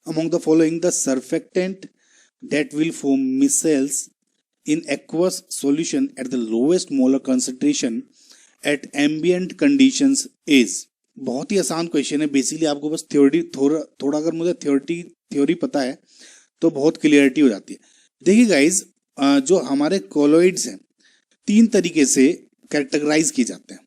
among the following the surfactant that will form micelles in aqueous solution at the lowest molar concentration at ambient conditions is। बहुत ही आसान question है, basically आपको बस theory थोड़ा अगर मुझे थ्योरी पता है तो बहुत क्लियरिटी हो जाती है। देखिए गाइज, जो हमारे कोलॉइड्स हैं 3 तरीके से कैटेगराइज किए जाते हैं।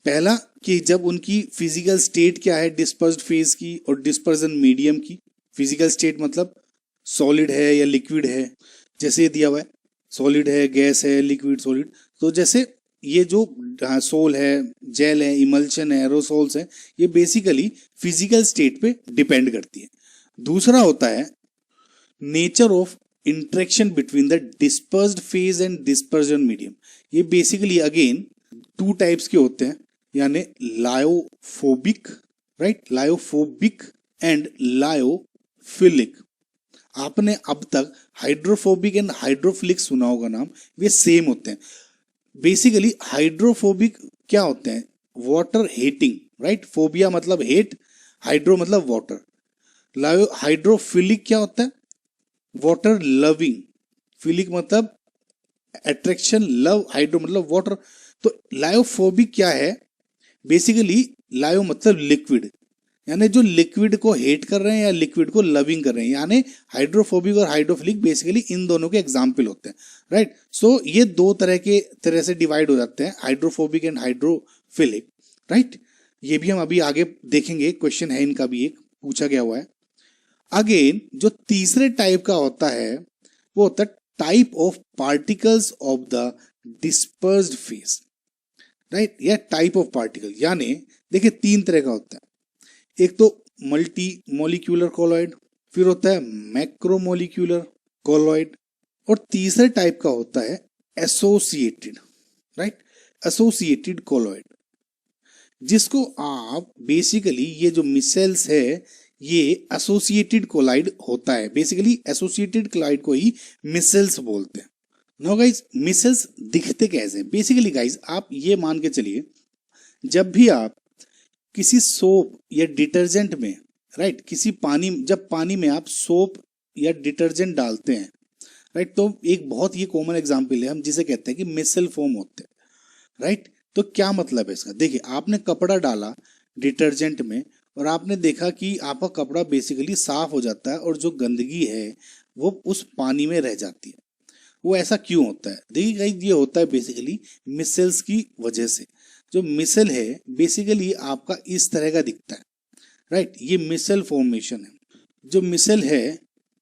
पहला कि जब उनकी फिजिकल स्टेट क्या है, डिस्पर्स्ड फेज की और डिस्पर्जन मीडियम की। फिजिकल स्टेट मतलब सॉलिड है या लिक्विड है, जैसे दिया हुआ है सॉलिड है, गैस है, लिक्विड, सॉलिड। तो जैसे ये जो सोल है, जेल है, इमल्शन है, एरोसोल्स है, ये बेसिकली फिजिकल स्टेट पे डिपेंड करती है। दूसरा होता है nature of interaction between the dispersed phase and dispersion medium. ये बेसिकली अगेन 2 टाइप्स के होते हैं, यानी lyophobic, right, lyophobic and lyophilic. आपने अब तक हाइड्रोफोबिक एंड हाइड्रोफिलिक सुना होगा नाम, वे सेम होते हैं। बेसिकली हाइड्रोफोबिक क्या होते हैं, वाटर हेटिंग, राइट, फोबिया मतलब हेट, हाइड्रो मतलब वाटर। हाइड्रोफिलिक क्या होता है, वाटर लविंग, फिलिक मतलब अट्रैक्शन, लव, हाइड्रो मतलब वाटर। तो लायोफोबिक क्या है, बेसिकली लायो मतलब लिक्विड, यानी जो लिक्विड को हेट कर रहे हैं या लिक्विड को लविंग कर रहे हैं, यानी हाइड्रोफोबिक और हाइड्रोफिलिक बेसिकली इन दोनों के एग्जाम्पल होते हैं, राइट। सो ये 2 तरह से डिवाइड हो जाते हैं, हाइड्रोफोबिक एंड हाइड्रोफिलिक, राइट। ये भी हम अभी आगे देखेंगे, क्वेश्चन है इनका भी एक पूछा गया हुआ है। अगेन जो तीसरे टाइप का होता है वो होता है type of particles of the dispersed phase, right, या टाइप ऑफ पार्टिकल। यानी देखिए 3 तरह का होता है, एक तो मल्टी मोलिक्यूलर कोलॉइड, फिर होता है मैक्रोमोलिक्यूलर कोलॉइड, और तीसरे टाइप का होता है एसोसिएटेड, राइट, एसोसिएटेड कोलॉइड, जिसको आप बेसिकली ये जो मिसेल्स है ये एसोसिएटेड कोलॉइड होता है। बेसिकली एसोसिएटेड कोलॉइड को ही मिसेल्स बोलते हैं। नो गाइज, मिसेल्स दिखते कैसे, बेसिकली गाइज आप ये मान के चलिए, जब भी आप किसी सोप या डिटर्जेंट में, राइट, जब पानी में आप सोप या डिटर्जेंट डालते हैं, राइट, तो एक बहुत ही कॉमन एग्जांपल है, हम जिसे कहते हैं कि मिसल फॉर्म होते हैं, राइट। तो क्या मतलब है इसका, देखिए आपने कपड़ा डाला डिटर्जेंट में और आपने देखा कि आपका कपड़ा बेसिकली साफ हो जाता है और जो गंदगी है वो उस पानी में रह जाती है। वो ऐसा क्यों होता है, देखिए गाइस, ये होता है बेसिकली मिसल्स की वजह से। जो मिसल है बेसिकली आपका इस तरह का दिखता है, राइट, ये मिसल फॉर्मेशन है। जो मिसल है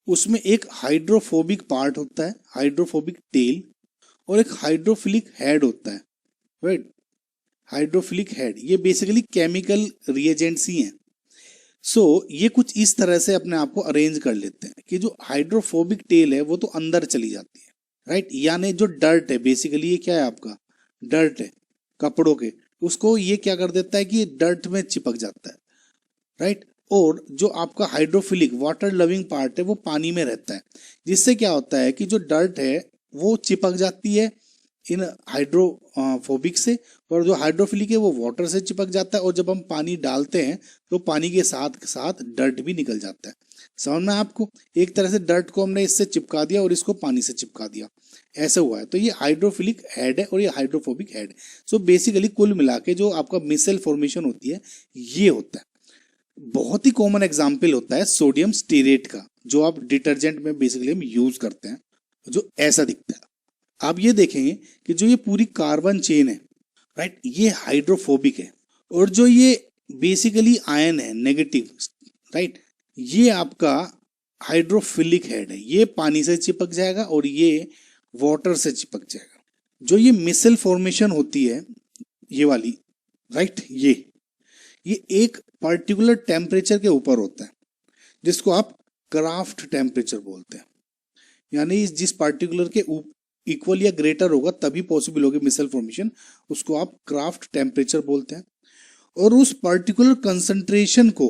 उसमें एक हाइड्रोफोबिक पार्ट होता है, हाइड्रोफोबिक टेल, और एक हाइड्रोफिलिक हेड होता है, राइट, हाइड्रोफिलिक हेड। ये बेसिकली केमिकल रिएजेंट्स ही हैं। सो ये कुछ इस तरह से अपने आप को अरेंज कर लेते हैं कि जो हाइड्रोफोबिक टेल है वो तो अंदर चली जाती है, राइट, यानी जो डर्ट है, बेसिकली ये क्या है, आपका डर्ट है कपड़ों के, उसको ये क्या कर देता है कि डर्ट में चिपक जाता है, राइट। और जो आपका हाइड्रोफिलिक वाटर लविंग पार्ट है वो पानी में रहता है, जिससे क्या होता है कि जो डर्ट है वो चिपक जाती है इन हाइड्रोफोबिक से, और जो हाइड्रोफिलिक है वो वाटर से चिपक जाता है, और जब हम पानी डालते हैं तो पानी के साथ साथ डर्ट भी निकल जाता है। समझ में आपको, एक तरह से डर्ट को हमने इससे चिपका दिया और इसको पानी से चिपका दिया, ऐसा हुआ है। तो ये हाइड्रोफिलिक हेड है और ये हाइड्रोफोबिक हेड। सो बेसिकली कुल मिला के जो आपका मिसल फॉर्मेशन होती है ये होता है। बहुत ही कॉमन एग्जाम्पल होता है सोडियम स्टीरेट का, जो आप डिटर्जेंट में बेसिकली हम यूज करते हैं, जो ऐसा दिखता है। आप ये देखेंगे कि जो ये पूरी कार्बन चेन है, राइट, ये हाइड्रोफोबिक है, और जो ये बेसिकली आयन है नेगेटिव, राइट, ये आपका हाइड्रोफिलिक हेड है, ये पानी से चिपक जाएगा और ये वाटर से चिपक जाएगा। जो ये मिसल फॉर्मेशन होती है ये वाली, राइट, ये एक पर्टिकुलर टेम्परेचर के ऊपर होता है, जिसको आप क्राफ्ट टेम्परेचर बोलते हैं। यानी जिस पार्टिकुलर के इक्वल या ग्रेटर होगा तभी पॉसिबल होगी मिसल फॉर्मेशन, उसको आप क्राफ्ट टेम्परेचर बोलते हैं। और उस पर्टिकुलर कंसंट्रेशन को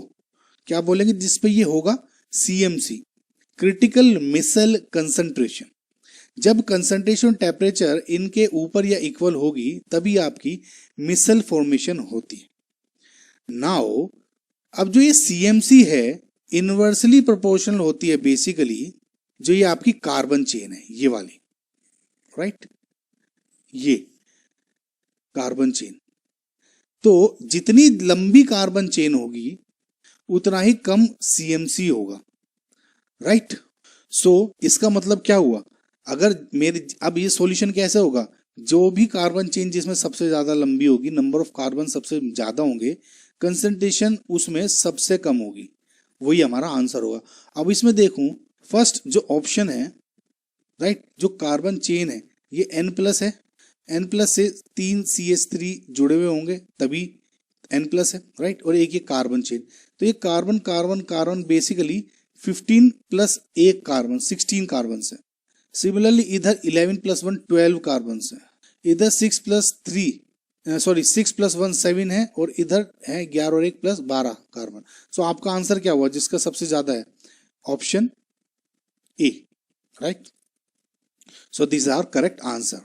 क्या बोलेंगे जिस पे ये होगा, CMC, क्रिटिकल मिसल कंसंट्रेशन। जब कंसंट्रेशन टेम्परेचर इनके ऊपर या इक्वल होगी तभी आपकी मिसल फॉर्मेशन होती है। नाउ अब जो ये CMC है इनवर्सली प्रोपोर्शनल होती है बेसिकली जो ये आपकी कार्बन चेन है, ये वाली, राइट, ये कार्बन चेन। तो जितनी लंबी कार्बन चेन होगी उतना ही कम सीएमसी होगा, राइट। सो इसका मतलब क्या हुआ, अगर मेरे अब ये सॉल्यूशन कैसे होगा, जो भी कार्बन चेन जिसमें सबसे ज्यादा लंबी होगी, नंबर ऑफ कार्बन सबसे ज्यादा होंगे, कंसंट्रेशन उसमें सबसे कम होगी, वही हमारा आंसर होगा। अब इसमें देखूं, फर्स्ट जो ऑप्शन है, राइट, जो कार्बन चेन है ये N+ है, N+ से 3 CH3 जुड़े हुए होंगे तभी N+ है, राइट, और एक ये कार्बन चेन, तो ये carbon carbon carbon basically 15 + 1 carbon 16 carbon है। सिमिलरली इधर 11 + 1 12 कार्बन है, इधर 6 + 1 7 है, और इधर है 11 और 1 + 12 कार्बन। सो आपका आंसर क्या हुआ जिसका सबसे ज्यादा है, option A, right. So this are correct answer.